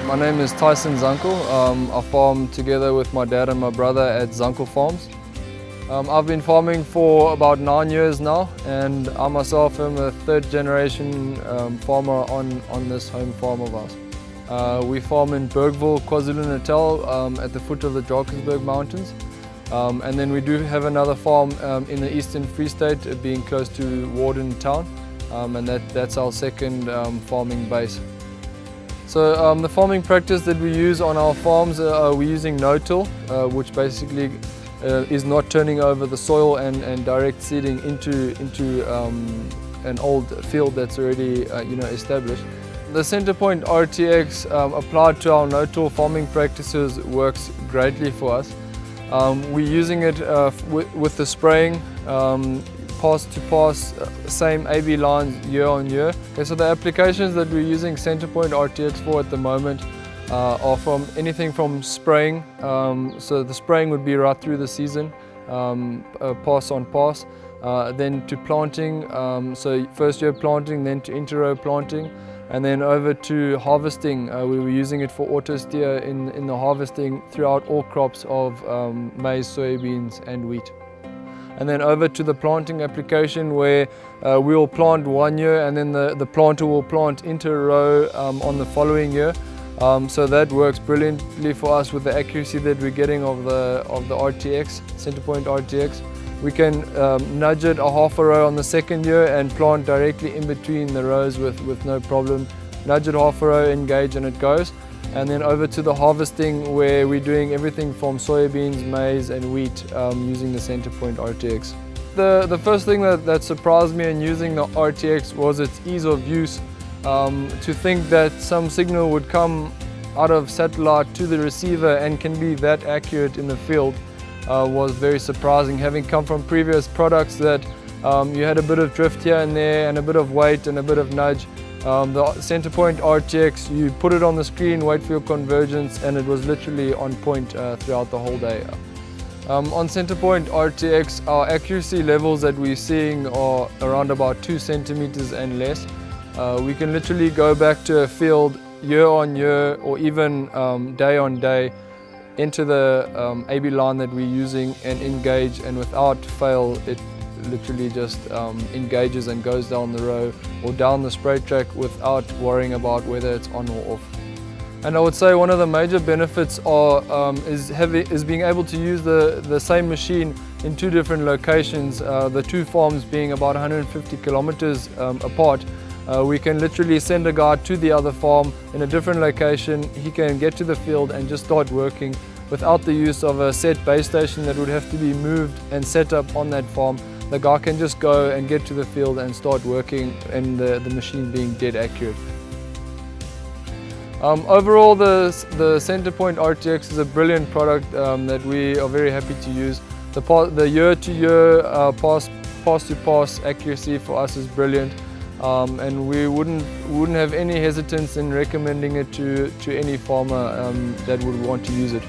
My name is Tyson Zunckel. I farm together with my dad and my brother at Zunckel Farms. I've been farming for about 9 years now, and I myself am a third generation farmer on this home farm of ours. We farm in Bergville, KwaZulu-Natal at the foot of the Drakensberg Mountains. And then we do have another farm in the Eastern Free State, being close to Warden town, and that's our second farming base. So the farming practice that we use on our farms, we're using no-till, which basically is not turning over the soil and direct seeding into an old field that's already established. The Centrepoint RTX applied to our no-till farming practices works greatly for us. We're using it with the spraying, pass to pass, same AB lines year on year. Okay, so the applications that we're using Centrepoint RTX for at the moment are from anything from spraying, so the spraying would be right through the season, pass on pass, then to planting, so first year planting, then to inter-row planting, and then over to harvesting. We were using it for auto steer in the harvesting throughout all crops of maize, soybeans and wheat. And then over to the planting application, where we'll plant 1 year and then the planter will plant inter-row on the following year. So that works brilliantly for us with the accuracy that we're getting of the RTX, Centrepoint RTX. We can nudge it a half a row on the second year and plant directly in between the rows with no problem. Nudge it half a row, engage, and it goes. And then over to the harvesting, where we're doing everything from soybeans, maize and wheat using the Centrepoint RTX. The first thing that surprised me in using the RTX was its ease of use. To think that some signal would come out of satellite to the receiver and can be that accurate in the field was very surprising. Having come from previous products that you had a bit of drift here and there and a bit of weight and a bit of nudge. The Centrepoint RTX, you put it on the screen, wait for your convergence, and it was literally on point throughout the whole day. On Centrepoint RTX, our accuracy levels that we're seeing are around about 2 centimeters and less. We can literally go back to a field year on year or even day on day, enter the AB line that we're using and engage, and without fail it literally just engages and goes down the row or down the spray track without worrying about whether it's on or off. And I would say one of the major benefits is being able to use the same machine in 2 different locations, the 2 farms being about 150 kilometers apart. We can literally send a guy to the other farm in a different location. He can get to the field and just start working without the use of a set base station that would have to be moved and set up on that farm. The guy can just go and get to the field and start working, and the machine being dead accurate. Overall, the Centrepoint RTX is a brilliant product that we are very happy to use. The year-to-year pass-to-pass accuracy for us is brilliant. And we wouldn't have any hesitance in recommending it to any farmer that would want to use it.